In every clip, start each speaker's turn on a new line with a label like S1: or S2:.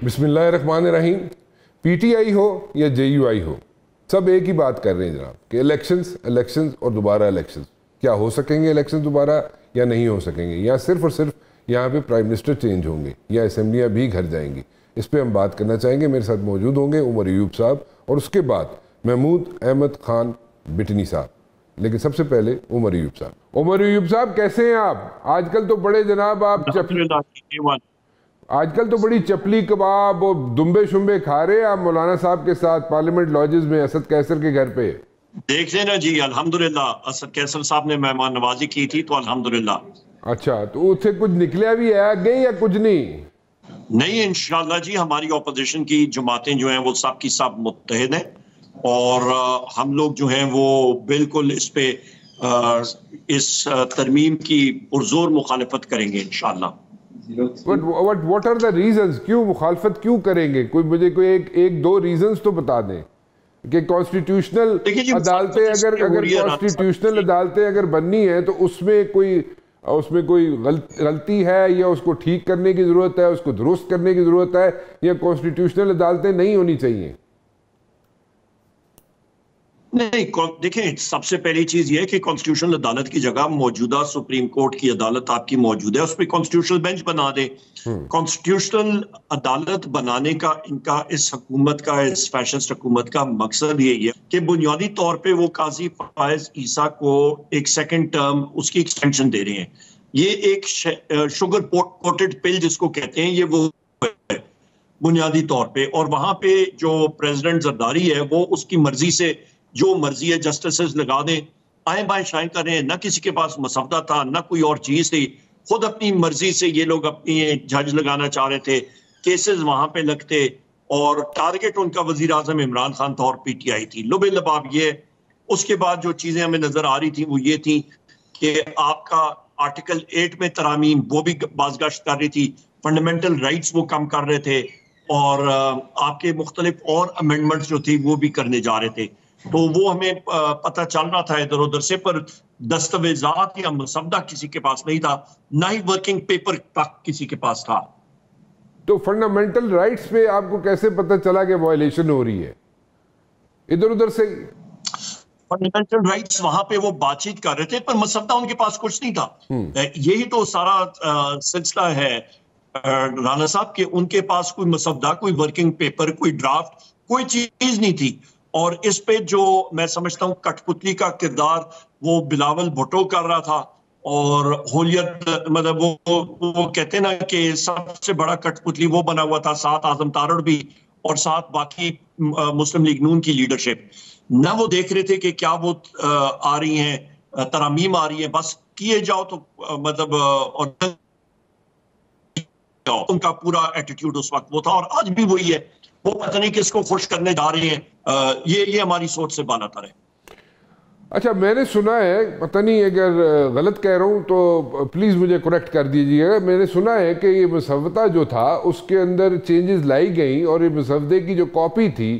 S1: بسم اللہ الرحمن الرحیم. پی ٹی آئی ہو یا جے یو آئی ہو, سب ایک ہی بات کر رہے ہیں جناب کہ الیکشنز اور دوبارہ الیکشنز. کیا ہو سکیں گے الیکشنز دوبارہ یا نہیں ہو سکیں گے, یا صرف اور صرف یہاں پہ پرائم منسٹر چینج ہوں گے یا اسمبلیاں بھی گھر جائیں گی؟ اس پہ ہم بات کرنا چاہیں گے. میرے ساتھ موجود ہوں گے عمر ایوب صاحب اور اس کے بعد محمود احمد خان بٹنی صاحب. لیکن سب سے پہلے عمر ایوب صاحب. عمر ایوب صاحب کیسے ہیں آپ؟ آج کل تو بڑے جناب آپ بڑی چپلی کباب اور دمبے شمبے کھا رہے ہیں آپ مولانا صاحب کے ساتھ پارلیمنٹ لاجز میں اسد کیسر کے گھر پہ.
S2: دیکھ لینا جی, الحمدللہ اسد کیسر صاحب نے مہمان نوازی کی تھی تو الحمدللہ.
S1: اچھا, تو اس سے کچھ نکلیا بھی ہے آگے یا کچھ نہیں؟
S2: نہیں انشاءاللہ جی, ہماری اپوزیشن کی جماعتیں جو ہیں وہ سب کی سب متحد ہیں اور ہم لوگ جو ہیں وہ بالکل اس پہ اس ترمیم کی پرزور مخالفت کریں گے انشاءاللہ.
S1: What are the reasons؟ کیوں مخالفت کیوں کریں گے؟ مجھے کوئی ایک دو ریزنز تو بتا دیں کہ کانسٹیٹیوشنل عدالتیں اگر کانسٹیٹیوشنل عدالتیں اگر بننی ہیں تو اس میں کوئی غلطی ہے یا اس کو ٹھیک کرنے کی ضرورت ہے, اس کو درست کرنے کی ضرورت ہے, یا کانسٹیٹیوشنل عدالتیں نہیں ہونی چاہیے؟
S2: نہیں دیکھیں, سب سے پہلی چیز یہ ہے کہ کانسٹیٹیوشنل عدالت کی جگہ موجودہ سپریم کورٹ کی عدالت آپ کی موجود ہے, اس پہ کانسٹیٹیوشنل بینچ بنا دیں. کانسٹیٹیوشنل عدالت بنانے کا ان کا اس حکومت کا, اس فیشسٹ حکومت کا مقصد یہی ہے کہ بنیادی طور پہ وہ قاضی فائز عیسیٰ کو ایک سیکنڈ ٹرم اس کی ایکسٹینشن دے رہے ہیں. یہ ایک شوگر کوٹڈ پل جس کو کہتے ہیں, یہ وہ ہے بنیادی طور پہ. اور وہاں پہ جو پریزیڈنٹ زرداری ہے وہ اس کی مرضی سے جو مرضی ہے جسٹسز لگا دیں, آئیں بائیں شائیں کریں, نہ کسی کے پاس مسودہ تھا نہ کوئی اور چیز تھی, خود اپنی مرضی سے یہ لوگ اپنی جج لگانا چاہ رہے تھے, کیسز وہاں پہ لگتے اور ٹارگٹ ان کا وزیر اعظم عمران خان تھا اور پی ٹی آئی تھی. لبے لباب یہ. اس کے بعد جو چیزیں ہمیں نظر آ رہی تھیں وہ یہ تھیں کہ آپ کا آرٹیکل 8 میں ترامیم وہ بھی بازگشت کر رہی تھی, فنڈامنٹل رائٹس وہ کم کر رہے تھے, اور آپ کے مختلف اور امینڈمنٹس جو تھی وہ بھی کرنے جا رہے تھے. تو وہ ہمیں پتہ چل رہا تھا ادھر ادھر سے, پر دستاویزات یا مسودہ کسی کے پاس نہیں تھا, نہ ہی ورکنگ پیپر تک کسی کے پاس تھا.
S1: تو فنڈامنٹل رائٹس پہ آپ کو کیسے پتہ چلا کہ وائلیشن ہو رہی ہے ادھر ادھر سے؟
S2: فنڈامنٹل رائٹس وہاں پہ وہ بات چیت کر رہے تھے پر مسودہ ان کے پاس کچھ نہیں تھا. یہی تو سارا سلسلہ ہے رانا صاحب, کہ ان کے پاس کوئی مسودہ, کوئی ورکنگ پیپر, کوئی ڈرافٹ, کوئی چیز نہیں تھی. اور اس پہ جو میں سمجھتا ہوں کٹ پتلی کا کردار وہ بلاول بھٹو کر رہا تھا, اور ہولیت مطلب وہ کہتے ہیں نا کہ سب سے بڑا کٹ پتلی وہ بنا ہوا تھا, ساتھ اعظم تارڑ بھی اور ساتھ باقی مسلم لیگ نون کی لیڈرشپ. نہ وہ دیکھ رہے تھے کہ کیا وہ آ رہی ہیں ترامیم آ رہی ہیں, بس کیے جاؤ تو مطلب ان کا پورا ایٹیٹیوڈ اس وقت وہ تھا, اور آج بھی وہی ہے. وہ پتہ نہیں کس کو خوش کرنے جا رہے ہیں, یہ ہماری سوچ سے بالا تر ہے.
S1: اچھا, میں نے سنا ہے, پتہ نہیں اگر غلط کہہ رہا ہوں تو پلیز مجھے کریکٹ کر دیجیے گا, میں نے سنا ہے کہ یہ مسودہ جو تھا اس کے اندر چینجز لائی گئیں, اور یہ مسودے کی جو کاپی تھی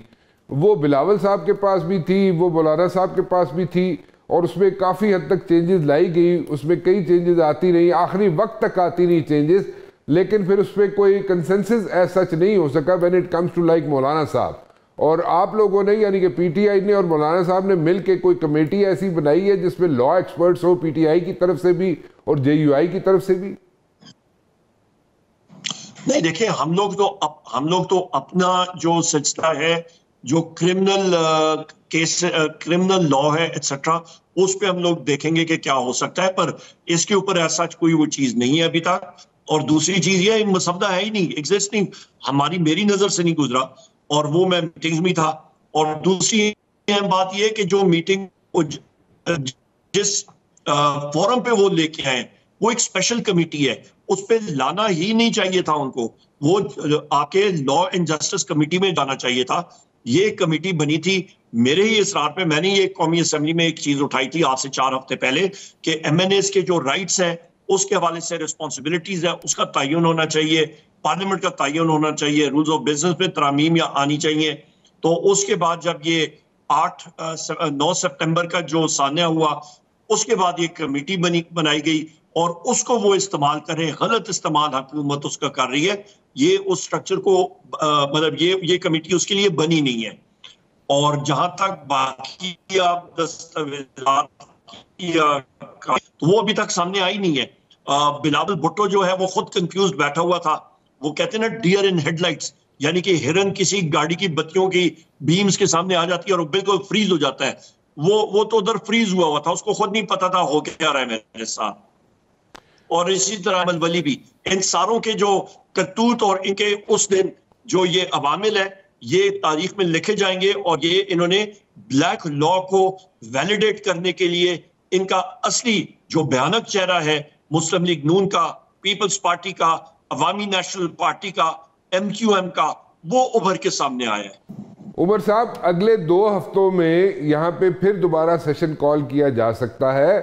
S1: وہ بلاول صاحب کے پاس بھی تھی, وہ مولانا صاحب کے پاس بھی تھی, اور اس میں کافی حد تک چینجز لائی گئی. اس میں کئی چینجز آتی رہی, آخری وقت تک آتی رہی چینجز, لیکن پھر اس پہ کوئی کنسنسس ایز سچ نہیں ہو سکا when it comes to like مولانا صاحب. اور آپ لوگوں نے یعنی کہ پی ٹی آئی نے اور مولانا صاحب نے مل کے کوئی کمیٹی ایسی بنائی ہے جس میں لا experts who, P T I کی طرف سے بھی اور جے یو آئی کی طرف سے بھی؟
S2: نہیں دیکھیں, ہم لوگ تو اپنا جو سلسلہ ہے, جو کرمنل لا ہے ایٹسٹرا, اس پہ ہم لوگ دیکھیں گے کہ کیا ہو سکتا ہے, پر اس کے اوپر ایسا کوئی وہ چیز نہیں ہے ابھی تک. اور دوسری چیز یہ مسودہ ہے ہی نہیں, ایگزسٹ نہیں, میری نظر سے نہیں گزرا, اور وہ میں میٹنگز میں تھا. اور دوسری اہم بات یہ کہ جو میٹنگ جس فورم پہ وہ لے کے آئے وہ ایک اسپیشل کمیٹی ہے, اس پہ لانا ہی نہیں چاہیے تھا ان کو, وہ آ کے لا اینڈ جسٹس کمیٹی میں جانا چاہیے تھا. یہ کمیٹی بنی تھی میرے ہی اصرار پہ, میں نے یہ قومی اسمبلی میں ایک چیز اٹھائی تھی آج سے 4 ہفتے پہلے کہ ایم این ایز کے جو رائٹس ہیں اس کے حوالے سے رسپانسبلٹیز ہے, اس کا تعین ہونا چاہیے, پارلیمنٹ کا تعین ہونا چاہیے, رولز آف بزنس میں ترامیم یا آنی چاہیے. تو اس کے بعد جب یہ 9 سپٹمبر کا جو سانحہ ہوا, اس کے بعد یہ کمیٹی بنائی گئی, اور اس کو وہ استعمال کریں. غلط استعمال حکومت اس کا کر رہی ہے, یہ اس سٹرکچر کو مطلب یہ کمیٹی اس کے لیے بنی نہیں ہے. اور جہاں تک باقی آپ دستاویزات تو وہ ابھی تک سامنے آئی نہیں ہے. بلاول بھٹو جو ہے وہ خود کنفیوزڈ بیٹھا ہوا تھا. وہ کہتے ہیں نا ڈیئر ان ہیڈ لائٹس, یعنی کہ ہرن کسی گاڑی کی بتیوں کی بیمز کے سامنے آ جاتی ہے اور وہ بالکل فریز ہو جاتا ہے. وہ تو ادھر فریز ہوا تھا, اس کو خود نہیں پتا تھا ہو کیا رہا ہے میرے ساتھ. اور اسی طرح احمد ولی بھی, ان ساروں کے جو کرتوت اور ان کے اس دن جو یہ عوامل ہے یہ تاریخ میں لکھے جائیں گے. اور یہ انہوں نے بلیک لا کو ویلیڈیٹ کرنے کے لیے ان کا اصلی جو بھیانک چہرہ ہے مسلم لیگ نون کا, پیپلز پارٹی کا, عوامی نیشنل پارٹی کا, ایم کیو ایم کا, وہ ابھر کے سامنے آیا ہے.
S1: عمر صاحب, اگلے 2 ہفتوں میں یہاں پہ پھر دوبارہ سیشن کال کیا جا سکتا ہے,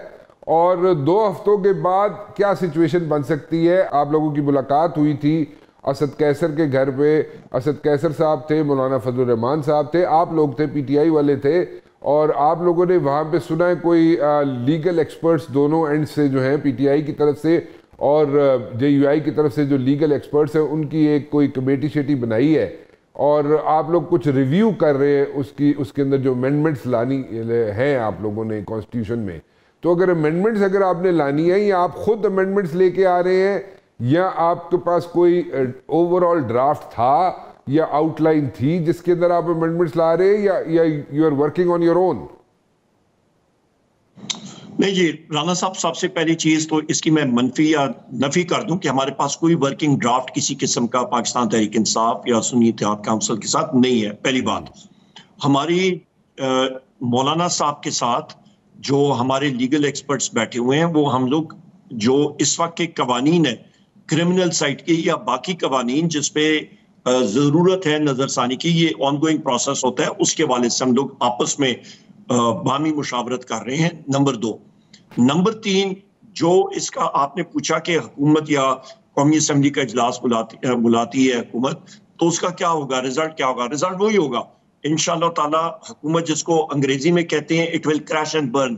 S1: اور 2 ہفتوں کے بعد کیا سچویشن بن سکتی ہے؟ آپ لوگوں کی ملاقات ہوئی تھی اسد کیسر کے گھر پہ. اسد کیسر صاحب تھے, مولانا فضل الرحمان صاحب تھے, آپ لوگ تھے, پی ٹی آئی والے تھے, اور آپ لوگوں نے وہاں پہ سنا ہے کوئی لیگل ایکسپرٹس دونوں اینڈ سے جو ہیں, پی ٹی آئی کی طرف سے اور جے یو آئی کی طرف سے جو لیگل ایکسپرٹس ہیں, ان کی ایک کوئی کمیٹی شیٹی بنائی ہے, اور آپ لوگ کچھ ریویو کر رہے ہیں اس کے اندر جو امینڈمنٹس لانی ہیں آپ لوگوں نے کانسٹیٹیوشن میں. تو اگر امینڈمنٹس اگر آپ نے لانی ہے, یا آپ خود امینڈمنٹس لے کے آ رہے ہیں, یا آپ کے پاس کوئی اوور آل ڈرافٹ تھا یا آؤٹ لائن تھی جس کے اندر آپ امینڈمنٹس لا رہے ہیں, یا you are working on your own?
S2: نہیں جی رانا صاحب, سب سے پہلی چیز تو اس کی میں منفی یا نفی کر دوں کہ ہمارے پاس کوئی ورکنگ ڈرافٹ کسی قسم کا پاکستان تحریک انصاف یا سنی اتحاد کونسل کے ساتھ نہیں ہے. پہلی بات, ہماری مولانا صاحب کے ساتھ جو ہمارے لیگل ایکسپرٹس بیٹھے ہوئے ہیں, وہ ہم لوگ جو اس وقت کے قوانین ہیں کرمنل سائٹ کے یا باقی قوانین جس پہ ضرورت ہے نظر ثانی کی, یہ آن گوئنگ پروسیس ہوتا ہے, اس کے والے سے ہم لوگ آپس میں باہمی مشاورت کر رہے ہیں. نمبر 2. نمبر 3, جو اس کا آپ نے پوچھا کہ حکومت یا قومی اسمبلی کا اجلاس بلاتی ہے حکومت, تو اس کا کیا ہوگا, رزلٹ کیا ہوگا؟ رزلٹ وہی ہوگا انشاءاللہ تعالی. حکومت جس کو انگریزی میں کہتے ہیں it will crash and burn,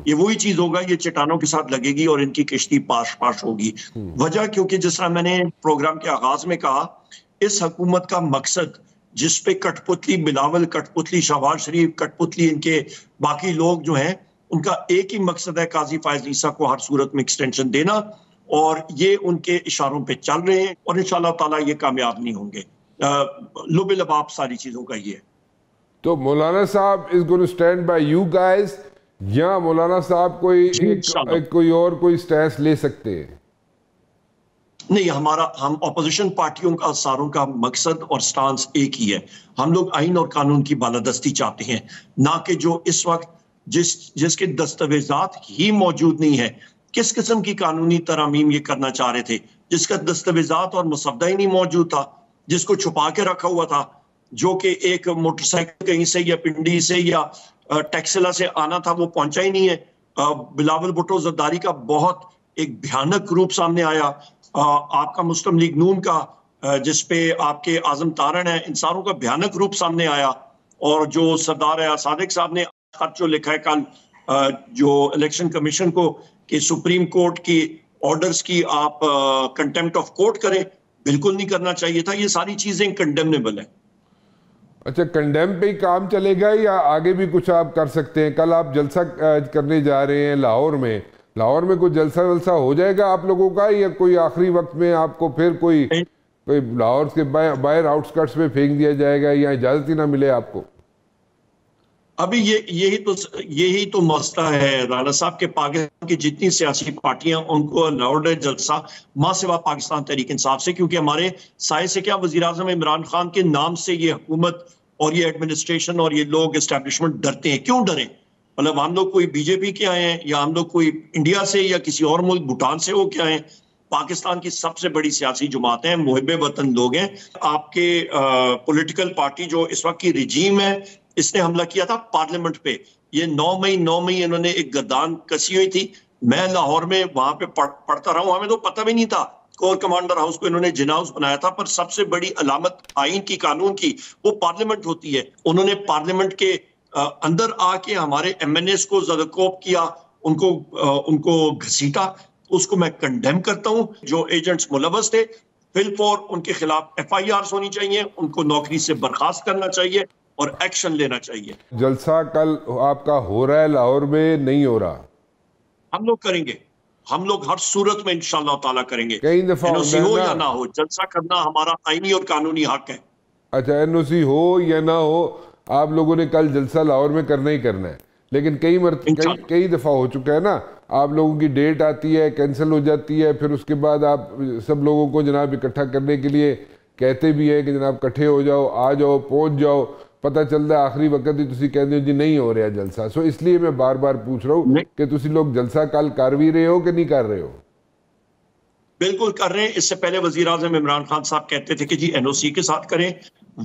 S2: یہ وہی چیز ہوگا, یہ چٹانوں کے ساتھ لگے گی اور ان کی کشتی پاش ہوگی. وجہ کیونکہ جس طرح میں نے پروگرام کے آغاز میں کہا, اس حکومت کا مقصد جس پہ کٹ پتلی بلاول, کٹ پتلی شہباز شریف, کٹ پتلی ان کے باقی لوگ جو ہیں, ان کا ایک ہی مقصد ہے قاضی فائز عیسیٰ کو ہر صورت میں ایکسٹینشن دینا, اور یہ ان کے اشاروں پہ چل رہے ہیں, اور انشاءاللہ تعالیٰ یہ کامیاب نہیں ہوں گے. لب لباب ساری چیزوں کا یہ ہے.
S1: تو مولانا صاحب is going to stand by you guys, یا مولانا صاحب کوئی اور کوئی سٹینس لے سکتے ہیں؟
S2: نہیں, ہم اپوزیشن پارٹیوں کا ساروں کا مقصد اور سٹانس ایک ہی ہے. ہم لوگ آئین اور قانون کی بالادستی چاہتے ہیں, نہ کہ جو اس وقت جس کے دستاویزات ہی موجود نہیں ہے. کس قسم کی قانونی ترامیم یہ کرنا چاہ رہے تھے جس کا دستاویزات اور مسودہ ہی نہیں موجود تھا, جس کو چھپا کے رکھا ہوا تھا, جو کہ ایک موٹر سائیکل کہیں سے یا پنڈی سے یا ٹیکسلا سے آنا تھا وہ پہنچا ہی نہیں ہے. بلاول بھٹو زرداری کا بہت ایک بھیانک روپ سامنے آیا. آپ کا مسلم لیگ نون کا جس پہ آپ کے اعظم تارن ہیں, ان ساروں کا بھیانک روپ سامنے آیا. اور جو سردار صادق صاحب نے خط جو لکھا ہے کل جو الیکشن کمیشن کو کہ سپریم کورٹ کی آرڈرز کی آپ کنٹیمپٹ آف کورٹ کریں, بالکل نہیں کرنا چاہیے تھا. یہ ساری چیزیں کنڈیمنیبل ہیں.
S1: اچھا, کنڈیم پہ ہی کام چلے گا یا آگے بھی کچھ آپ کر سکتے ہیں؟ کل آپ جلسہ کرنے جا رہے ہیں لاہور میں کوئی جلسہ ہو جائے گا آپ لوگوں کا, یا کوئی آخری وقت میں آپ کو پھر کوئی لاہور کے باہر آؤٹسکرٹس میں پھینک دیا جائے گا, یا اجازت ہی نہ ملے آپ کو؟
S2: ابھی یہی تو مسئلہ ہے رانا صاحب کے پاکستان کی جتنی سیاسی پارٹیاں ان کو الاؤڈ ہے جلسہ ماں سوا پاکستان تحریک انصاف سے, کیونکہ ہمارے سائے سے کیا وزیر اعظم عمران خان کے نام سے یہ حکومت اور یہ ایڈمنسٹریشن اور یہ لوگ اسٹیبلشمنٹ ڈرتے ہیں. کیوں ڈریں؟ مطلب ہم لوگ کوئی بی جے پی کے آئے ہیں, یا ہم لوگ کوئی انڈیا سے یا کسی اور ملک بھوٹان سے ہو کے آئے ہیں؟ پاکستان کی سب سے بڑی سیاسی جماعتیں ہیں, محب وطن لوگ ہیں. آپ کے پولیٹیکل پارٹی جو اس وقت کی رجیم ہے, اس نے حملہ کیا تھا پارلیمنٹ پہ. یہ 9 مئی انہوں نے ایک گردان کسی ہوئی تھی. میں لاہور میں وہاں پہ پڑھتا رہا ہوں, ہمیں تو پتہ بھی نہیں تھا کور کمانڈر ہاؤس کو انہوں نے جنا ہاؤس بنایا تھا. پر سب سے بڑی علامت آئین کی قانون کی وہ پارلیمنٹ ہوتی ہے. انہوں نے پارلیمنٹ کے اندر آ کے ہمارے ایم این ایس کو زدکوب کیا, ان کو گھسیٹا. اس کو میں کنڈیم کرتا ہوں. جو ایجنٹس ملوث تھے فل فور ان کے خلاف FIRs ہونی چاہیے, ان کو نوکری سے برخاست کرنا چاہیے اور ایکشن لینا چاہیے.
S1: جلسہ کل آپ کا ہو رہا ہے لاہور میں, نہیں ہو رہا؟
S2: ہم لوگ کریں گے, ہم لوگ ہر صورت میں انشاءاللہ تعالیٰ کریں گے.
S1: کئی دفعہ
S2: NOC ہو یا نہ ہو, جلسہ کرنا ہمارا آئینی اور قانونی حق ہے.
S1: اچھا NOC ہو یا نہ ہو, آپ لوگوں نے کل جلسہ لاہور میں کرنا ہی کرنا ہے, لیکن کئی دفعہ ہو چکا ہے نا, آپ لوگوں کی ڈیٹ آتی ہے, کینسل ہو جاتی ہے, پھر اس کے بعد آپ سب لوگوں کو جناب اکٹھا کرنے کے لیے کہتے بھی ہیں کہ جناب اکٹھے ہو جاؤ, آ جاؤ, پہنچ جاؤ, پتہ چلتا ہے آخری وقت ہی تسی کہتے ہو جی نہیں ہو رہا جلسہ. سو اس لیے میں بار بار پوچھ رہا ہوں کہ تسی لوگ جلسہ کل کر بھی رہے ہو کہ نہیں کر رہے ہو؟
S2: بالکل کر رہے ہیں. اس سے پہلے وزیر اعظم عمران خان صاحب کہتے تھے کہ جی NOC کے ساتھ کریں,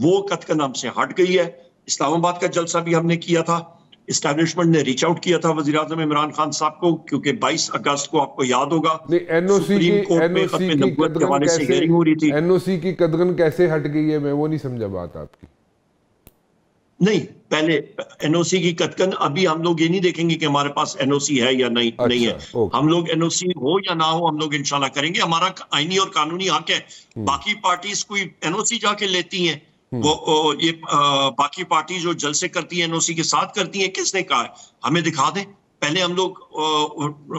S2: وہ قطعاً ہم سے ہٹ گئی ہے. اسلام آباد کا جلسہ بھی ہم نے کیا تھا, اسٹیبلشمنٹ نے ریچ آؤٹ کیا تھا وزیر اعظم عمران خان صاحب کو, کیونکہ 22 اگست کو آپ کو یاد ہوگا سپریم کورٹ میں ختم نبوت کے حوالے سے ہیئرنگ ہو رہی تھی.
S1: NOC کی قدغن کیسے ہٹ گئی ہے, میں وہ نہیں سمجھا بات آپ کی.
S2: نہیں, پہلے NOC کی قطعاً ابھی ہم لوگ یہ نہیں دیکھیں گے کہ ہمارے پاس NOC ہے یا نہیں ہے. ہم لوگ NOC ہو یا نہ ہو ہم لوگ انشاءاللہ کریں گے, ہمارا آئینی اور قانونی حق ہے. باقی پارٹیز کوئی NOC جا کے لیتی ہیں, وہ یہ باقی پارٹی جو جلسے کرتی ہیں NOC کے ساتھ کرتی ہیں, کس نے کہا ہے؟ ہمیں دکھا دیں. پہلے ہم لوگ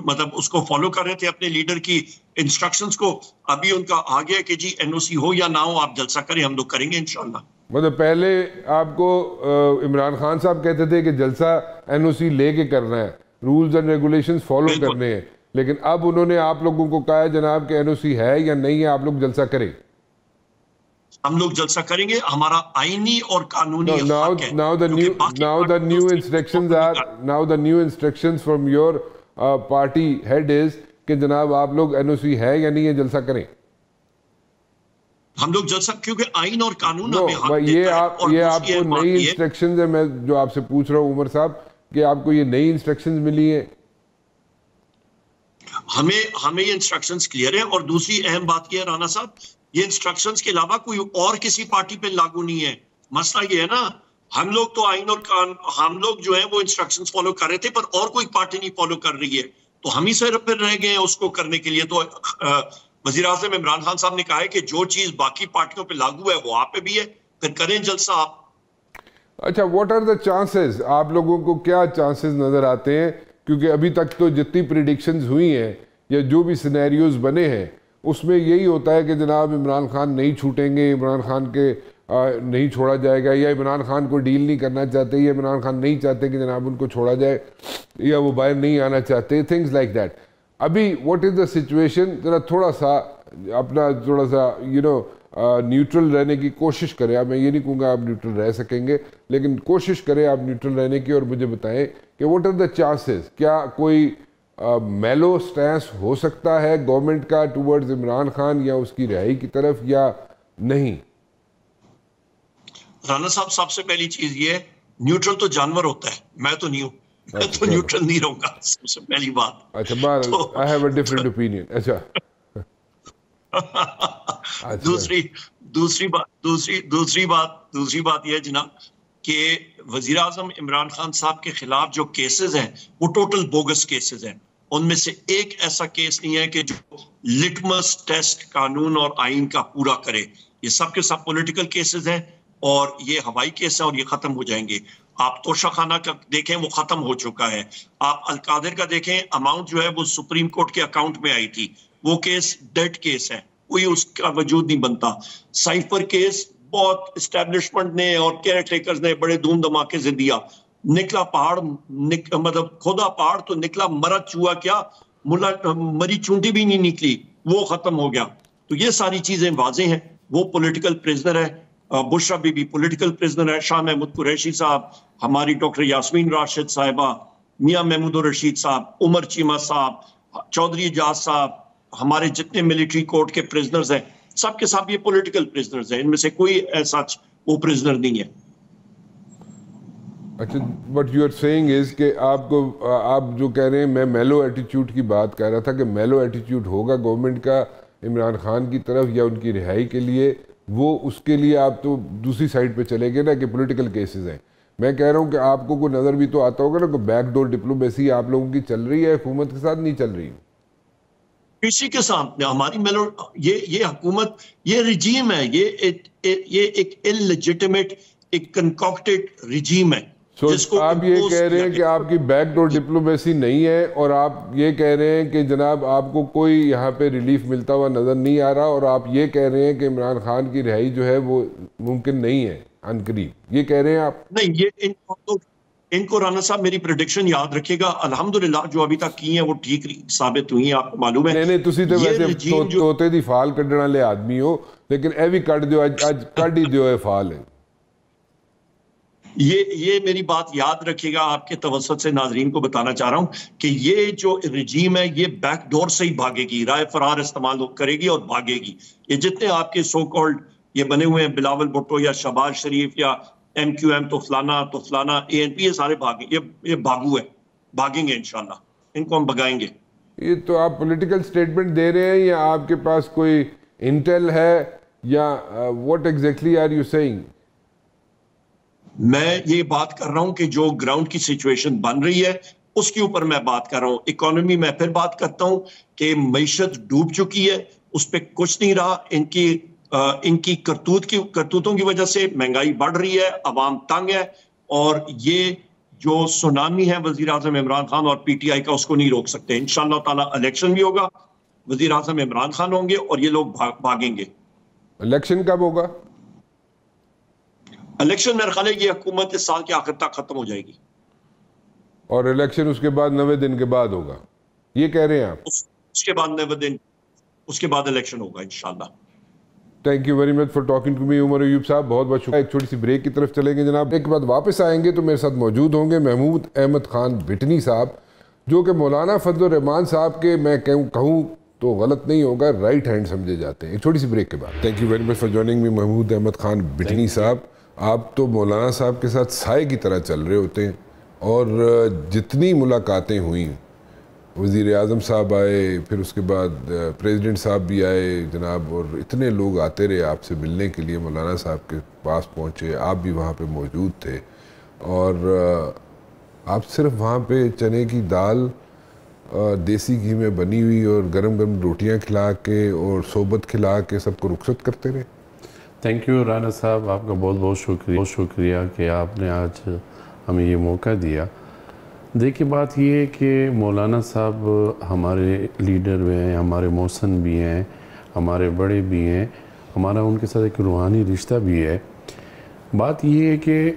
S2: مطلب اس کو فالو کر رہے تھے اپنے لیڈر کی انسٹرکشنز کو, ابھی ان کا آ گیا کہ جی NOC ہو یا نہ ہو آپ جلسہ کریں, ہم لوگ کریں گے انشاءاللہ.
S1: مطلب پہلے آپ کو عمران خان صاحب کہتے تھے کہ جلسہ NOC لے کے کرنا ہے, رولز اینڈ ریگولیشنز فالو کرنے ہیں, لیکن اب انہوں نے آپ لوگوں کو کہا ہے جناب کہ NOC ہے یا نہیں ہے, آپ لوگ جلسہ کریں.
S2: ہم لوگ جلسہ کریں گے, ہمارا آئینی اور قانونی حق ہے.
S1: Now the new instructions from your party head is کہ جناب آپ لوگ NOC ہے یا نہیں ہے, جلسہ کریں.
S2: ہم لوگ جلسہ, کیونکہ آئین اور قانون ہمیں حق دیتا ہے.
S1: یہ آپ کو نئی انسٹرکشنز ہیں, میں جو آپ سے پوچھ رہا ہوں عمر صاحب, کہ آپ کو یہ نئی انسٹرکشنز ملی ہیں.
S2: ہمیں یہ انسٹرکشنز کلیئر ہیں. اور دوسری اہم بات یہ ہے رانا صاحب, یہ انسٹرکشنز کے علاوہ کوئی اور کسی پارٹی پہ لاگو نہیں ہے. مسئلہ یہ ہے نا, ہم لوگ تو آئین اور ہم لوگ جو ہیں وہ انسٹرکشنز فالو کر رہے تھے, پر اور کوئی پارٹی نہیں فالو کر رہی ہے, تو ہم ہی سے پھر رہ گئے ہیں اس کو کرنے کے لیے. تو وزیر اعظم عمران خان صاحب نے کہا ہے کہ جو چیز باقی پارٹیوں پہ لاگو ہے وہ آپ پہ بھی ہے, پھر کریں جلسہ آپ.
S1: اچھا, واٹ آر دا چانسز, آپ لوگوں کو کیا چانسز نظر آتے ہیں؟ کیونکہ ابھی تک تو جتنی پریڈکشنز ہوئی ہیں یا جو بھی سینیریوز بنے ہیں اس میں یہی ہوتا ہے کہ جناب عمران خان نہیں چھوٹیں گے, عمران خان کے نہیں چھوڑا جائے گا, یا عمران خان کو ڈیل نہیں کرنا چاہتے, یا عمران خان نہیں چاہتے کہ جناب ان کو چھوڑا جائے, یا وہ باہر نہیں آنا چاہتے, تھنگز لائک دیٹ. ابھی واٹ از دا سچویشن؟ ذرا تھوڑا سا اپنا نیوٹرل رہنے کی کوشش کریں. میں یہ نہیں کہوں گا آپ نیوٹرل رہ سکیں گے, لیکن کوشش کریں آپ نیوٹرل رہنے کی, اور مجھے بتائیں کہ واٹ آر دا چانسز, کیا کوئی میلو سٹینس ہو سکتا ہے گورنمنٹ کا ٹورڈز عمران خان یا اس کی رہائی کی طرف, یا نہیں؟
S2: رانا صاحب, سب سے پہلی چیز یہ ہے, نیوٹرل تو جانور ہوتا ہے, میں تو نہیں ہوں, میں تو نیوٹرل نہیں رہوں گا, سب سے پہلی بات.
S1: اچھا, I have a different opinion. اچھا.
S2: دوسری بات یہ جناب کہ وزیر اعظم عمران خان صاحب کے خلاف جو کیسز ہیں وہ ٹوٹل بوگس کیسز ہیں. ان میں سے ایک ایسا کیس نہیں ہے کہ جو لٹمس ٹیسٹ قانون اور آئین کا پورا کرے. یہ سب کے سب پولیٹیکل کیسز ہیں, اور یہ ہوائی کیس ہیں, اور یہ ختم ہو جائیں گے. آپ توشہ خانہ کا دیکھیں, وہ ختم ہو چکا ہے. آپ القادر کا دیکھیں, اماؤنٹ جو ہے وہ سپریم کورٹ کے اکاؤنٹ میں آئی تھی, وہ کیس ڈیڈ کیس ہے, کوئی اس کا وجود نہیں بنتا. سائفر کیس بہت اسٹیبلشمنٹ نے اور کیئر ٹیکرز نے بڑے دھوم دھماکے سے دیا, نکلا پہاڑ, مطلب کھودا پہاڑ تو نکلا مرا چوہا, کیا مری چونٹی بھی نہیں نکلی, وہ ختم ہو گیا. تو یہ ساری چیزیں واضح ہیں. وہ پولیٹیکل پریزنر ہے, بشرا بی بی پولیٹیکل پریزنر ہے, شاہ محمود قریشی صاحب, ہماری ڈاکٹر یاسمین راشد صاحبہ, میاں محمود الرشید صاحب, عمر چیمہ صاحب, چودھری اعجاز صاحب, ہمارے جتنے ملٹری کورٹ کے پریزنرز ہیں سب کے سب یہ پولیٹیکل پریزنرز ہیں, ان میں سے کوئی ایسا وہ پریزنر نہیں ہے.
S1: اچھا, بٹ یو آر سیئنگ از کہ آپ جو کہہ رہے ہیں, میں میلو ایٹیچیوڈ کی بات کر رہا تھا کہ میلو ایٹیچیوڈ ہوگا گورنمنٹ کا عمران خان کی طرف یا ان کی رہائی کے لیے, وہ اس کے لیے آپ تو دوسری سائڈ پہ چلے گئے نا کہ پولیٹیکل کیسز ہیں. میں کہہ رہا ہوں کہ آپ کو کوئی نظر بھی تو آتا ہوگا نا کہ بیک ڈور ڈپلومیسی آپ لوگوں کی چل رہی ہے, حکومت کے ساتھ نہیں چل رہی.
S2: کسی کے سامنے ہماری یہ حکومت، یہ رجیم ہے، یہ ایک انلیجٹمیٹ، ایک کنکاکٹڈ رجیم ہے جس کو
S1: آپ یہ کہہ رہے ہیں کہ آپ کی بیک ڈور ڈپلومیسی نہیں ہے، اور آپ یہ کہہ رہے ہیں کہ جناب آپ کو کوئی یہاں پہ ریلیف ملتا ہوا نظر نہیں آ رہا، اور آپ یہ کہہ رہے ہیں کہ عمران خان کی رہائی جو ہے وہ ممکن نہیں ہے عن قریب، یہ کہہ رہے ہیں آپ؟
S2: نہیں، یہ ان کو رانا صاحب میری پریڈکشن یاد رکھے گا، الحمدللہ جو ابھی تک کی ہیں وہ ٹھیک ثابت ہوئی ہیں، آپ کو معلوم ہے۔
S1: نہیں تسی تو ویسے توتے دی فال کڈن والے آدمی ہو، لیکن اے بھی کڈ دیو، اج کڈ ہی دیو اے فال ہے۔
S2: یہ میری بات یاد رکھے گا، آپ کے توسط سے ناظرین کو بتانا چاہ رہا ہوں کہ یہ جو رجیم ہے یہ بیک ڈور سے ہی بھاگے گی، رائے فرار استعمال کرے گی اور بھاگے گی۔ یہ جتنے آپ کے سو کالڈ یہ بنے ہوئے ہیں، بلاول بھٹو یا شہباز شریف یا ایم کیو ایم تو فلانا اے این پی، یہ سارے بھاگیں، یہ بھاگو ہے، بھاگیں گے انشاءاللہ، ان کو ہم بھگائیں گے۔
S1: یہ تو آپ پولیٹیکل سٹیٹمنٹ دے رہے ہیں یا آپ کے پاس کوئی انٹیل ہے، یا what exactly are you saying؟
S2: میں یہ بات کر رہا ہوں کہ جو گراؤنڈ کی سچویشن بن رہی ہے اس کے اوپر میں بات کر رہا ہوں۔ اکانومی میں پھر بات کرتا ہوں کہ معیشت ڈوب چکی ہے، اس پہ کچھ نہیں رہا، ان کی کرتوتوں کی وجہ سے مہنگائی بڑھ رہی ہے، عوام تنگ ہے، اور یہ جو سونامی ہے وزیر اعظم عمران خان اور پی ٹی آئی کا، اس کو نہیں روک سکتے۔ انشاءاللہ تعالیٰ الیکشن بھی ہوگا، وزیر اعظم عمران خان ہوں گے اور یہ لوگ بھاگیں گے۔
S1: الیکشن کب ہوگا؟
S2: الیکشن میرے خیال ہے یہ حکومت اس سال کے آخر تک ختم ہو جائے گی،
S1: اور الیکشن اس کے بعد 90 دن کے بعد ہوگا، یہ کہہ رہے ہیں آپ؟
S2: اس کے بعد 90 دن، اس کے بعد الیکشن ہوگا انشاءاللہ۔
S1: Thank you very much for talking to me Umar Ayub صاحب، بہت بہت شکریہ۔ ایک چھوٹی سی بریک کی طرف چلیں گے جناب، ایک کے بعد واپس آئیں گے تو میرے ساتھ موجود ہوں گے محمود احمد خان بھٹنی صاحب، جو کہ مولانا فضل الرحمان صاحب کے میں کہوں تو غلط نہیں ہوگا رائٹ ہینڈ سمجھے جاتے ہیں۔ ایک چھوٹی سی بریک کے بعد۔ Thank you very much for joining me Mahmood Ahmed Khan Bhatni صاحب۔ آپ تو مولانا صاحب کے ساتھ سائے کی طرح چل رہے ہوتے ہیں، اور جتنی ملاقاتیں ہوئیں، وزیر اعظم صاحب آئے، پھر اس کے بعد پریزیڈنٹ صاحب بھی آئے جناب، اور اتنے لوگ آتے رہے آپ سے ملنے کے لیے، مولانا صاحب کے پاس پہنچے، آپ بھی وہاں پہ موجود تھے، اور آپ صرف وہاں پہ چنے کی دال دیسی گھی میں بنی ہوئی اور گرم گرم روٹیاں کھلا کے اور صحبت کھلا کے سب کو رخصت کرتے رہے۔
S3: تھینک یو رانا صاحب، آپ کا بہت بہت شکریہ کہ آپ نے آج ہمیں یہ موقع دیا۔ دیکھیے بات یہ ہے کہ مولانا صاحب ہمارے لیڈر بھی ہیں، ہمارے محسن بھی ہیں، ہمارے بڑے بھی ہیں، ہمارا ان کے ساتھ ایک روحانی رشتہ بھی ہے۔ بات یہ ہے کہ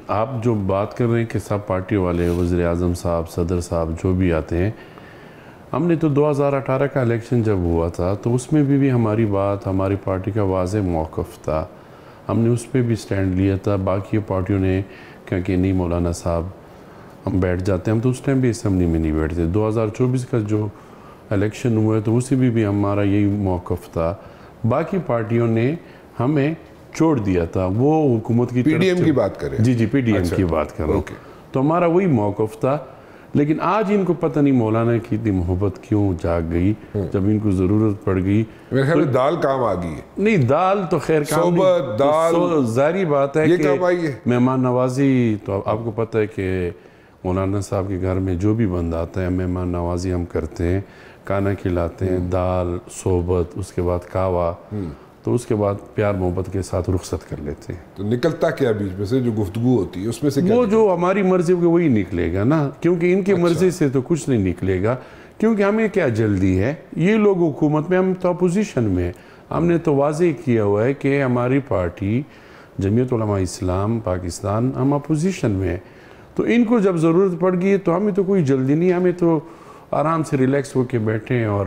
S3: آپ جو بات کر رہے ہیں کہ سب پارٹی والے، وزیر اعظم صاحب، صدر صاحب جو بھی آتے ہیں، ہم نے تو 2018 کا الیکشن جب ہوا تھا تو اس میں بھی ہماری بات، ہماری پارٹی کا واضح موقف تھا، ہم نے اس پہ بھی سٹینڈ لیا تھا۔ باقی پارٹیوں نے کہا کہ نہیں مولانا صاحب ہم بیٹھ جاتے ہیں، ہم تو اس ٹائم بھی اسمبلی میں نہیں بیٹھتے۔ 2024 کا جو الیکشن ہوا ہے تو اسی بھی ہمارا یہی موقف تھا۔ باقی پارٹیوں نے ہمیں چھوڑ دیا تھا، وہ حکومت کی
S1: پی ڈی ایم کی بات کریں؟
S3: جی پی ڈی ایم کی بات کر رہا ہوں، تو ہمارا وہی موقف تھا۔ لیکن آج ان کو پتہ نہیں مولانا کی اتنی محبت کیوں جاگ گئی، جب ان کو ضرورت پڑ گئی۔
S1: میرے خیال میں دال کام آ گئی ہے۔
S3: نہیں دال تو خیر کام نہیں،
S1: صحبت دال
S3: ظاہری بات ہے
S1: یہ
S3: کہ
S1: کام آئی ہے۔
S3: مہمان نوازی تو آپ کو پتہ ہے کہ مولانا صاحب کے گھر میں جو بھی بندہ آتا ہے مہمان نوازی ہم کرتے ہیں، کھانا کھلاتے ہیں، دال، صحبت، اس کے بعد کعوہ، تو اس کے بعد پیار محبت کے ساتھ رخصت کر لیتے ہیں۔
S1: تو نکلتا کیا بیچ میں سے جو گفتگو ہوتی ہے اس میں سے کیا؟
S3: وہ جو ہماری مرضی ہوگی وہی نکلے گا نا، کیونکہ ان کی مرضی سے تو کچھ نہیں نکلے گا، کیونکہ ہمیں کیا جلدی ہے، یہ لوگ حکومت میں، ہم تو اپوزیشن میں، ہم نے تو واضح کیا ہوا ہے کہ ہماری پارٹی جمعیت علماء اسلام پاکستان، ہم اپوزیشن میں ہیں، تو ان کو جب ضرورت پڑ گئی تو ہمیں تو کوئی جلدی نہیں، ہمیں تو آرام سے ریلیکس ہو کے بیٹھے ہیں اور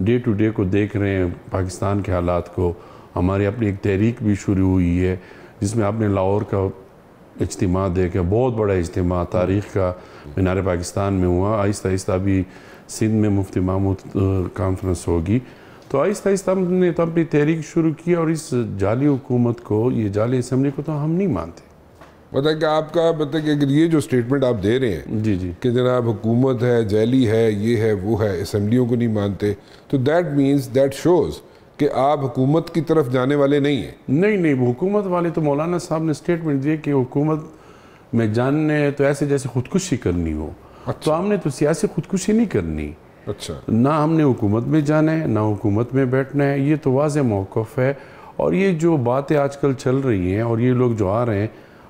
S3: ڈے ٹو ڈے کو دیکھ رہے ہیں، پاکستان کے حالات کو۔ ہماری اپنی ایک تحریک بھی شروع ہوئی ہے جس میں آپ نے لاہور کا اجتماع دیکھا، بہت بڑا اجتماع تاریخ کا مینار پاکستان میں ہوا، آہستہ آہستہ ابھی سندھ میں مفتی محمود کانفرنس ہوگی، تو آہستہ آہستہ ہم نے تو اپنی تحریک شروع کی، اور اس جعلی حکومت کو، یہ جعلی اسمبلی کو تو ہم نہیں مانتے۔
S1: بتائیں کہ آپ کا کہ اگر یہ جو سٹیٹمنٹ آپ دے رہے ہیں
S3: جی
S1: کہ جناب حکومت ہے، جعلی ہے، یہ ہے، وہ ہے، اسمبلیوں کو نہیں مانتے، تو دیٹ شوز کہ آپ حکومت کی طرف جانے والے نہیں ہیں۔
S3: نہیں حکومت والے تو مولانا صاحب نے سٹیٹمنٹ دیے کہ حکومت میں جاننے تو ایسے جیسے خودکشی کرنی ہو، تو ہم نے تو سیاسی خودکشی نہیں کرنی،
S1: اچھا،
S3: نہ ہم نے حکومت میں جانا ہے نہ حکومت میں بیٹھنا ہے، یہ تو واضح موقف ہے. اور یہ جو باتیں آج کل چل رہی ہیں اور یہ لوگ جو آ رہے ہیں،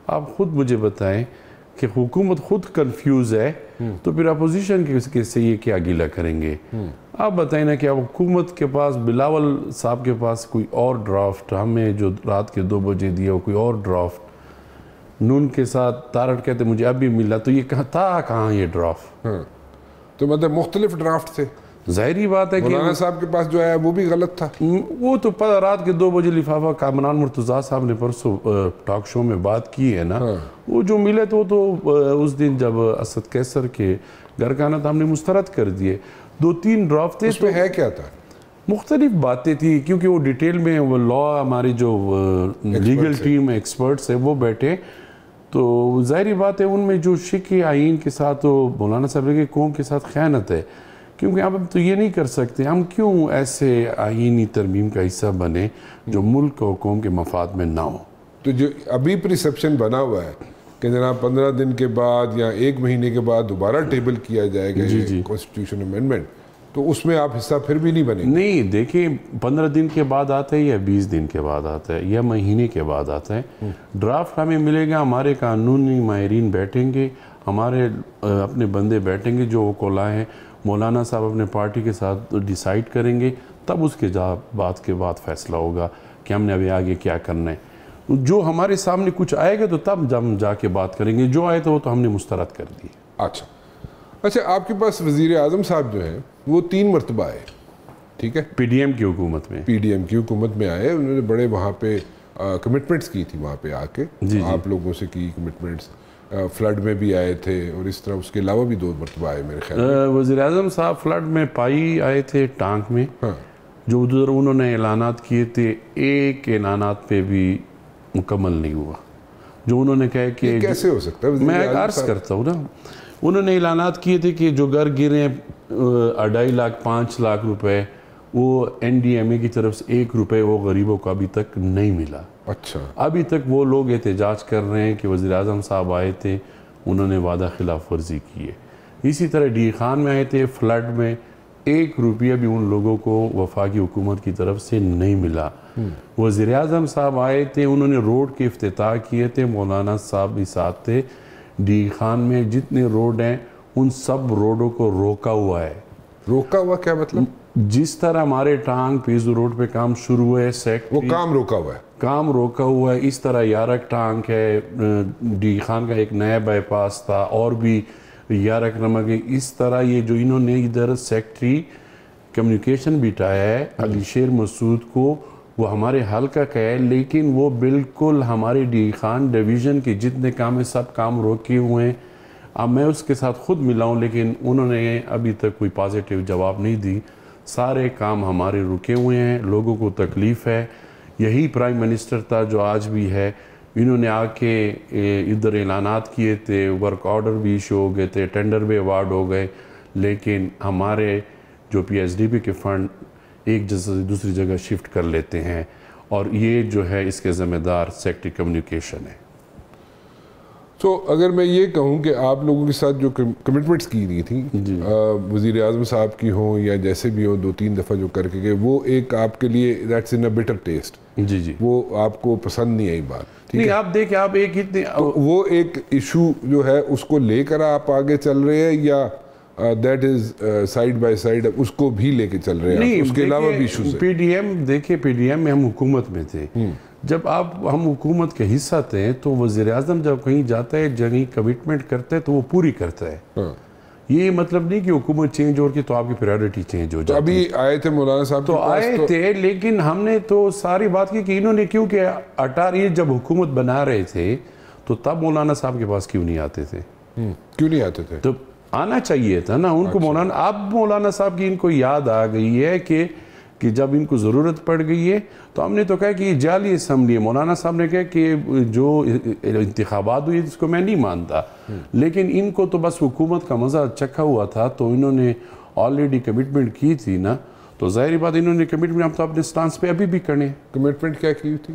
S3: آپ خود مجھے بتائیں کہ حکومت خود کنفیوز ہے تو پھر اپوزیشن کے سے یہ کیا گیلا کریں گے؟ آپ بتائیں نا کہ اب حکومت کے پاس بلاول صاحب کے پاس کوئی اور ڈرافٹ ہمیں جو رات کے 2 بجے دیا کوئی اور ڈرافٹ نون کے ساتھ تارٹ کہتے مجھے ابھی ملا، تو یہ کہاں یہ ڈرافٹ؟
S1: تو مطلب مختلف ڈرافٹ تھے.
S3: ظاہری بات ہے کہ
S1: مولانا صاحب کے پاس جو ہے وہ بھی غلط تھا.
S3: وہ تو پتہ رات کے 2 بجے لفافہ کامران مرتضیٰ صاحب نے پرسوں ٹاک شو میں بات کی ہے نا، وہ جو ملے تو اس دن جب اسد قیصر کے گھر کا نا تو ہم نے مسترد کر دیے. 2-3 ڈرافٹ تھے.
S1: اس میں ہے کیا تھا؟
S3: مختلف باتیں تھی کیونکہ وہ ڈیٹیل میں وہ لا ہماری جو لیگل ٹیم ایکسپرٹس ہے وہ بیٹھے، تو ظاہری بات ہے ان میں جو شک آئین کے ساتھ مولانا صاحب کے قوم کے ساتھ خیانت ہے. کیونکہ اب ہم تو یہ نہیں کر سکتے، ہم کیوں ایسے آئینی ترمیم کا حصہ بنے جو ملک اور قوم کے مفاد میں نہ ہو.
S1: تو جو ابھی پرسیپشن بنا ہوا ہے کہ جناب 15 دن کے بعد یا 1 مہینے کے بعد دوبارہ ٹیبل کیا جائے گا کانسٹیٹیوشن امینڈمنٹ، تو اس میں آپ حصہ پھر بھی نہیں بنے گے؟
S3: نہیں، دیکھیں 15 دن کے بعد آتا ہے یا 20 دن کے بعد آتا ہے یا مہینے کے بعد آتا ہے، ڈرافٹ ہمیں ملے گا، ہمارے قانونی ماہرین بیٹھیں گے، ہمارے اپنے بندے بیٹھیں گے جو وہ کولائے ہیں، مولانا صاحب اپنے پارٹی کے ساتھ ڈیسائیڈ کریں گے، تب اس کے بات کے بعد فیصلہ ہوگا کہ ہم نے ابھی آگے کیا کرنا ہے. جو ہمارے سامنے کچھ آئے گا تو تب ہم جا کے بات کریں گے، جو آئے تو وہ تو ہم نے مسترد کر دی.
S1: اچھا، آپ کے پاس وزیر اعظم صاحب جو ہیں وہ 3 مرتبہ آئے، ٹھیک ہے،
S3: پی ڈی ایم کی حکومت میں
S1: آئے، انہوں نے بڑے وہاں پہ کمٹمنٹس کی تھی وہاں پہ آ کے، آپ لوگوں سے کی کمٹمنٹس، فلڈ میں بھی آئے تھے اور اس طرح اس کے علاوہ بھی 2 مرتبہ آئے میرے خیال میں.
S3: وزیر اعظم صاحب فلڈ میں پائی آئے تھے ٹانک میں، جو ادھر انہوں نے اعلانات کیے تھے، ایک اعلانات پہ بھی مکمل نہیں ہوا. جو انہوں نے کہا کہ
S1: کیسے ہو سکتا ہے؟
S3: میں عرض کرتا ہوں نا، انہوں نے اعلانات کیے تھے کہ جو گھر گرے 2.5 لاکھ 5 لاکھ روپے وہ این ڈی ایم اے کی طرف سے 1 روپے وہ غریبوں کو ابھی تک نہیں ملا.
S1: اچھا،
S3: ابھی تک وہ لوگ احتجاج کر رہے ہیں کہ وزیر اعظم صاحب آئے تھے، انہوں نے وعدہ خلاف ورزی کی ہے. اسی طرح ڈی خان میں آئے تھے، فلڈ میں 1 روپیہ بھی ان لوگوں کو وفاقی حکومت کی طرف سے نہیں ملا. وزیر اعظم صاحب آئے تھے، انہوں نے روڈ کے افتتاح کیے تھے، مولانا صاحب بھی ساتھ تھے. ڈی خان میں جتنے روڈ ہیں ان سب روڈوں کو روکا ہوا ہے.
S1: روکا ہوا کیا مطلب؟
S3: جس طرح ہمارے ٹانگ پیزو روڈ پہ کام شروع ہوئے،
S1: وہ کام روکا ہوا ہے. اس طرح یارک ٹانک ہے، ڈی خان کا ایک نیا بائی پاس تھا، اور بھی یارک نمک ہے. اس طرح یہ جو انہوں نے ادھر سیکٹری کمیونیکیشن بٹھایا ہے علی شیر مسعود کو، وہ ہمارے حلقہ کا ہے، لیکن وہ بالکل ہمارے ڈی خان ڈویژن کے جتنے کام ہیں سب کام روکے ہوئے ہیں. اب میں اس کے ساتھ خود ملا ہوں لیکن انہوں نے ابھی تک کوئی پازیٹیو جواب نہیں دی. سارے کام ہمارے رکے ہوئے ہیں، لوگوں کو تکلیف ہے. یہی پرائم منسٹر تھا جو آج بھی ہے، انہوں نے آ کے ادھر اعلانات کیے تھے، ورک آرڈر بھی ایشو ہو گئے تھے، ٹینڈر بھی ایوارڈ ہو گئے، لیکن ہمارے جو پی ایس ڈی پی کے فنڈ ایک جگہ سے دوسری جگہ شفٹ کر لیتے ہیں، اور یہ جو ہے اس کے ذمہ دار سیکٹری کمیونیکیشن ہے. تو اگر میں یہ کہوں کہ آپ لوگوں کے ساتھ جو کمٹمنٹس کی گئی تھیں وزیر اعظم صاحب کی ہوں یا جیسے بھی ہوں 2-3 دفعہ جو کر کے گئے، وہ ایک آپ کے لیے that's in a better test,
S3: جی
S1: وہ آپ کو پسند نہیں آئی بات.
S3: نہیں، آپ دیکھیں، آپ ایک اتنے
S1: وہ ایک ایشو جو ہے اس کو لے کر آپ آگے چل رہے ہیں یا that is side by side اس کو بھی لے کے چل رہے ہیں؟ اس کے علاوہ بھی ایشوز ہیں.
S3: پی ڈی ایم دیکھیں، پی ڈی ایم میں ہم حکومت میں تھے. جب ہم حکومت کے حصہ تھے تو وزیر اعظم جب کہیں جاتا ہے، جنگی کمٹمنٹ کرتا ہے تو وہ پوری کرتا ہے. یہ مطلب نہیں کہ حکومت چینج ہو رہی تو آپ کی پریورٹی چینج ہو جاتی.
S1: ابھی آئے تھے مولانا صاحب
S3: تو آئے تھے، لیکن ہم نے تو ساری بات کی کہ انہوں نے کیونکہ 18 جب حکومت بنا رہے تھے تو تب مولانا صاحب کے پاس کیوں نہیں آتے تھے؟
S1: کیوں نہیں آتے تھے؟
S3: تو آنا چاہیے تھا نا ان کو. مولانا اب مولانا صاحب کی ان کو یاد آ گئی ہے کہ جب ان کو ضرورت پڑ گئی ہے تو ہم نے تو کہا کہ یہ جعلی اسمبلی ہے. مولانا صاحب نے کہا کہ جو انتخابات ہوئی اس کو میں نہیں مانتا، لیکن ان کو تو بس حکومت کا مزہ چکھا ہوا تھا، تو انہوں نے آلریڈی کمٹمنٹ کی تھی نا، تو ظاہری بات انہوں نے کمٹمنٹ ہم تو اپنے سٹانس پہ ابھی بھی کرنے.
S1: کمٹمنٹ کیا کی تھی؟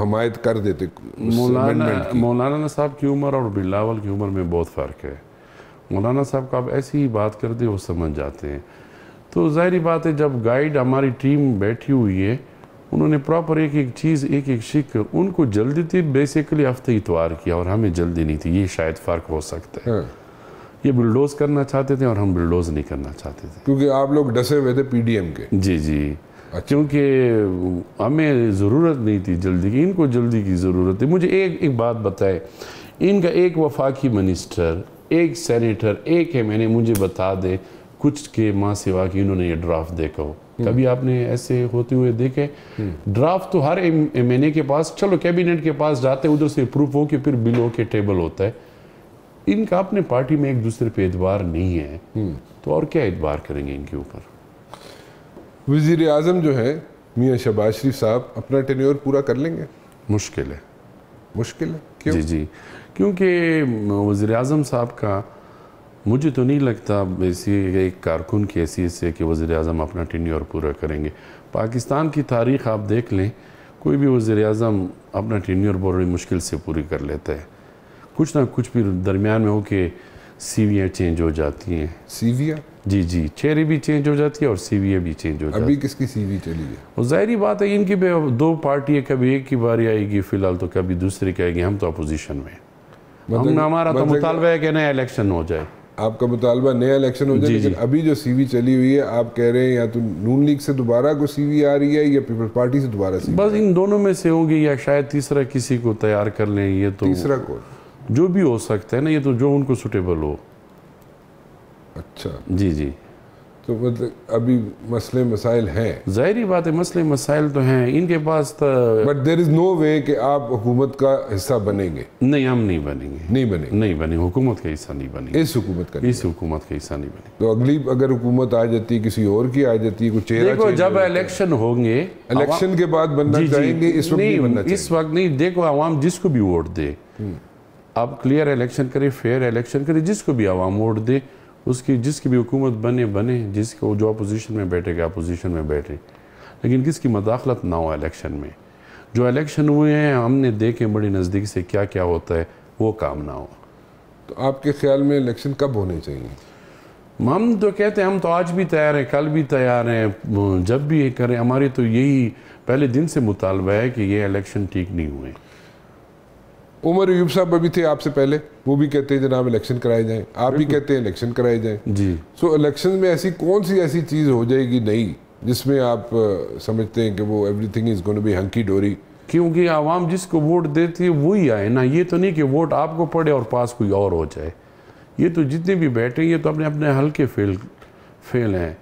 S1: حمایت کر دیتے.
S3: مولانا صاحب کی عمر اور بلاول کی عمر میں بہت فرق ہے. مولانا صاحب کا آپ ایسی ہی بات کرتے وہ سمجھ جاتے ہیں. تو ظاہری بات ہے جب گائیڈ ہماری ٹیم بیٹھی ہوئی ہے انہوں نے پراپر ایک ایک چیز ایک ایک شک ان کو جلدی تھی بیسیکلی ہفتہ اتوار کیا اور ہمیں جلدی نہیں تھی. یہ شاید فرق ہو سکتا ہے. یہ بلڈوز کرنا چاہتے تھے اور ہم بلڈوز نہیں کرنا چاہتے تھے
S1: کیونکہ آپ لوگ ڈسے ہوئے تھے پی ڈی ایم کے.
S3: جی کیونکہ ہمیں ضرورت نہیں تھی جلدی کی, ان کو جلدی کی ضرورت تھی. مجھے ایک بات بتائے, ان کا ایک وفاقی منسٹر, ایک سینیٹر, ایک ہے میں نے مجھے بتا دے کچھ کے ماں سوا کہ انہوں نے یہ ڈرافٹ دیکھا ہو. کبھی آپ نے ایسے ہوتے ہوئے دیکھے؟ ڈرافٹ تو ہر ایم این اے کے پاس, چلو کیبینٹ کے پاس جاتے ادھر سے پروف ہو کہ پھر بل ہو کے ٹیبل ہوتا ہے. ان کا اپنے پارٹی میں ایک دوسرے پہ اعتبار نہیں ہے تو اور کیا اعتبار کریں گے ان کے اوپر.
S1: وزیر اعظم جو ہے میاں شہباز شریف صاحب اپنا ٹینیور پورا کر لیں گے؟
S3: مشکل ہے.
S1: مشکل ہے کیوں؟
S3: جی کیونکہ وزیر اعظم صاحب کا مجھے تو نہیں لگتا ایسی ایک کارکن کی حیثیت سے کہ وزیر اعظم اپنا ٹینیور پورا کریں گے. پاکستان کی تاریخ آپ دیکھ لیں, کوئی بھی وزیر اعظم اپنا ٹینیور بڑی مشکل سے پوری کر لیتا ہے. کچھ نہ کچھ بھی درمیان میں ہو کہ سی ویاں چینج ہو جاتی ہیں.
S1: سی ویاں؟ جی
S3: چہرے بھی چینج ہو جاتی ہے اور سی ویاں بھی چینج ہو جاتی ہیں.
S1: ابھی کس کی سی وی چلی ہے؟
S3: اور ظاہری بات ہے ان کی بھی دو پارٹی ہے, کبھی ایک کی باری آئے گی فی الحال تو کبھی دوسری کی آئے گی. ہم تو اپوزیشن میں, ہمارا تو مطالبہ ہے کہ نیا الیکشن ہو جائے. آپ
S1: کا مطالبہ نیا الیکشن ہو جائے, لیکن ابھی جو سی وی چلی ہوئی ہے آپ کہہ رہے ہیں یا تو نون لیگ سے دوبارہ کوئی سی وی آ رہی ہے یا پیپلز پارٹی سے دوبارہ سی وی؟
S3: بس ان دونوں میں سے ہوگی یا شاید تیسرا کسی کو تیار کر لیں. یہ تو
S1: تیسرا کون؟
S3: جو بھی ہو سکتا ہے نا, یہ تو جو ان کو سوٹیبل ہو.
S1: اچھا
S3: جی
S1: تو مطلب ابھی مسئلے مسائل ہیں.
S3: ظاہری بات ہے مسئلے مسائل تو ہیں ان کے پاس.
S1: بٹ دیر از نو وے کہ آپ حکومت کا حصہ بنیں گے.
S3: نہیں, ہم نہیں بنیں گے.
S1: نہیں
S3: بنیں گے, حکومت کا حصہ نہیں بنیں گے.
S1: اس حکومت کا
S3: حصہ نہیں بنیں گے.
S1: تو اگلی اگر حکومت آ جاتی کسی اور کی آ جاتی کوئی چہرہ
S3: دیکھو جب الیکشن ہوں گے,
S1: الیکشن کے بعد بننا چاہیں گے, اس وقت نہیں بننا چاہیں گے.
S3: اس وقت نہیں. دیکھو عوام جس کو بھی ووٹ دے, آپ کلیئر الیکشن کریں, فیئر الیکشن کریں, جس کو بھی عوام ووٹ دے اس کی جس کی بھی حکومت بنے, جس کو جو اپوزیشن میں بیٹھے گا اپوزیشن میں بیٹھے, لیکن کس کی مداخلت نہ ہو الیکشن میں. جو الیکشن ہوئے ہیں ہم نے دیکھے بڑی نزدیک سے کیا کیا ہوتا ہے, وہ کام نہ ہو.
S1: تو آپ کے خیال میں الیکشن کب ہونے چاہیے؟
S3: ہم تو کہتے ہیں ہم تو آج بھی تیار ہیں, کل بھی تیار ہیں, جب بھی یہ کریں. ہماری تو یہی پہلے دن سے مطالبہ ہے کہ یہ الیکشن ٹھیک نہیں ہوئے.
S1: عمر ایوب صاحب ابھی تھے آپ سے پہلے, وہ بھی کہتے ہیں جناب الیکشن کرائے جائیں, آپ بھی کہتے ہیں الیکشن کرائے جائیں.
S3: جی
S1: سو الیکشن میں ایسی کون سی ایسی چیز ہو جائے گی نہیں جس میں آپ سمجھتے ہیں کہ وہ everything is gonna be hunky dory?
S3: کیونکہ عوام جس کو ووٹ دیتی ہے وہی آئے نا. یہ تو نہیں کہ ووٹ آپ کو پڑے اور پاس کوئی اور ہو جائے. یہ تو جتنے بھی بیٹھے یہ تو اپنے اپنے حلقے فیل ہیں.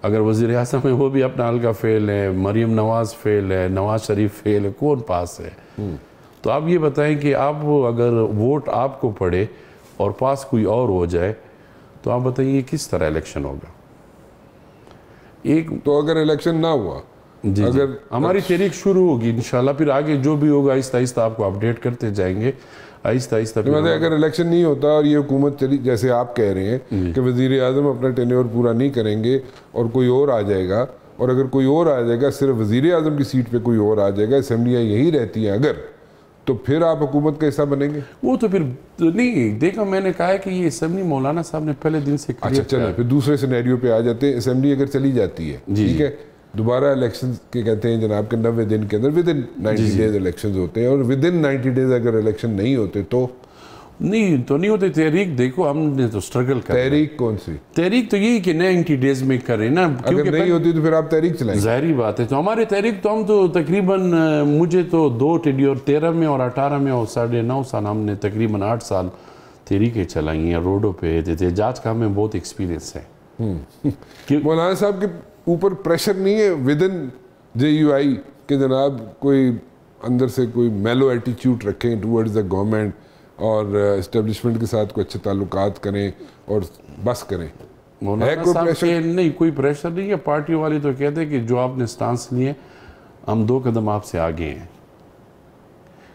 S3: اگر وزیر اعظم ہے وہ بھی اپنا حلقہ فیل ہے, مریم نواز فیل ہے, نواز شریف فیل ہے, کون پاس ہے؟ تو آپ یہ بتائیں کہ آپ اگر ووٹ آپ کو پڑے اور پاس کوئی اور ہو جائے تو آپ بتائیں یہ کس طرح الیکشن ہوگا؟
S1: تو اگر الیکشن نہ ہوا,
S3: اگر ہماری تحریک شروع ہوگی انشاءاللہ, پھر آگے جو بھی ہوگا آہستہ آہستہ آپ کو اپڈیٹ کرتے جائیں گے. آہستہ
S1: اگر الیکشن نہیں ہوتا اور یہ حکومت چلی جیسے آپ کہہ رہے ہیں کہ وزیر اعظم اپنا ٹینیور پورا نہیں کریں گے اور کوئی اور آ جائے گا, اور اگر کوئی اور آ جائے گا, صرف وزیر اعظم کی سیٹ پہ کوئی اور آ جائے گا, اسمبلیاں یہی رہتی ہیں اگر, تو پھر آپ حکومت کا حصہ بنیں گے؟
S3: وہ تو پھر نہیں. دیکھا میں نے کہا ہے کہ یہ اسمبلی مولانا صاحب نے پہلے دن سے
S1: اچھا چلیں پھر دوسرے سینیریو پہ آ جاتے ہیں. اسمبلی اگر چلی جاتی ہے ٹھیک ہے, دوبارہ الیکشن کے کہتے ہیں جناب کے 90 دن کے اندر ودن 90 ڈیز الیکشنز ہوتے ہیں, اور ودن 90 ڈیز اگر الیکشن نہیں ہوتے تو
S3: نہیں ہوتے. تحریک دیکھو ہم نے تو سٹرگل کر.
S1: تحریک کون سی
S3: تحریک؟ تو یہی کہ 90 ڈیز میں کریں نا.
S1: اگر نہیں ہوتی تو پھر آپ تحریک چلائیں.
S3: ظاہری بات ہے. تو ہماری تحریک تو ہم تو تقریباً مجھے تو 2 ٹینیور 13 میں اور 18 میں اور 9.5 سال ہم نے تقریباً 8 سال تحریکیں چلائی ہیں, روڈوں پہ احتجاج کا ہمیں بہت ایکسپیرینس ہے.
S1: مولانا صاحب کے اوپر پریشر نہیں ہے ودن JUI کہ جناب کوئی اندر سے کوئی میلو ایٹیچیوڈ رکھیں ٹورڈز دا گورنمنٹ اور اسٹیبلشمنٹ کے ساتھ کوئی اچھے تعلقات کریں اور بس کریں؟
S3: مولانا صاحب کے نہیں کوئی پریشر نہیں ہے. پارٹی والے تو کہتے ہیں کہ جو آپ نے سٹانس لیے ہم 2 قدم آپ سے آگے ہیں,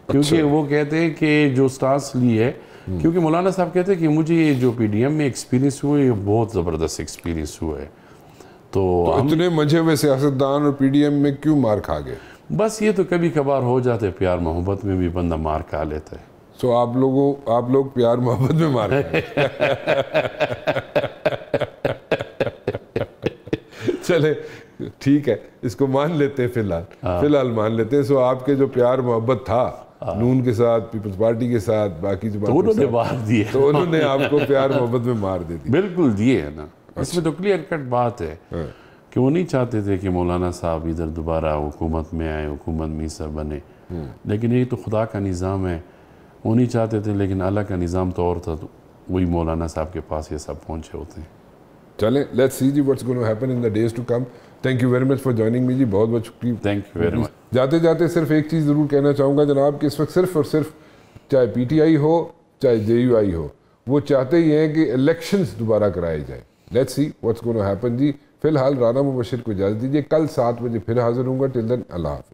S3: کیونکہ وہ کہتے ہیں کہ جو سٹانس لی ہے, کیونکہ مولانا صاحب کہتے ہیں کہ مجھے یہ جو PDM میں ایکسپیرینس ہوا ہے یہ بہت زبردست ایکسپیرینس ہوا ہے. تو
S1: اتنے منجھے ہوئے سیاستدان اور PDM میں کیوں مار کھا گئے؟
S3: بس یہ تو کبھی کبھار ہو جاتے، پیار محبت میں بھی بندہ مار کھا لیتا ہے.
S1: سو آپ لوگ پیار محبت میں مار کھائیں. چلے ٹھیک ہے، اس کو مان لیتے ہیں فی الحال مان لیتے ہیں. سو آپ کے جو پیار محبت تھا نون کے ساتھ، پیپلز پارٹی کے ساتھ، باقی
S3: تو انہوں نے مار دیے،
S1: تو انہوں نے آپ کو پیار محبت میں مار دے دی.
S3: بالکل دیے ہے نا. اس میں تو کلیئر کٹ بات ہے کہ وہ نہیں چاہتے تھے کہ مولانا صاحب ادھر دوبارہ حکومت میں آئے، حکومت میسر بنے. لیکن یہ تو خدا کا نظام ہے، وہ نہیں چاہتے تھے، لیکن اللہ کا نظام تو اور تھا، تو وہی مولانا صاحب کے پاس یہ سب پہنچے ہوتے ہیں.
S1: چلیں لیٹس سی جی what's gonna happen in the days to come. Thank you very much for joining me جی، بہت بہت شکریہ.
S3: Thank you very much.
S1: جاتے جاتے صرف ایک چیز ضرور کہنا چاہوں گا جناب کہ اس وقت صرف اور صرف چاہے پی ٹی آئی ہو چاہے جے یو آئی ہو، وہ چاہتے ہی ہیں کہ الیکشنز دوبارہ کرائے جائیں. Let's see what's gonna happen جی. فی الحال رانا مبشر کو اجازت دیجیے، کل 7 بجے پھر حاضر ہوں گا. ٹل دین اللہ حافظ.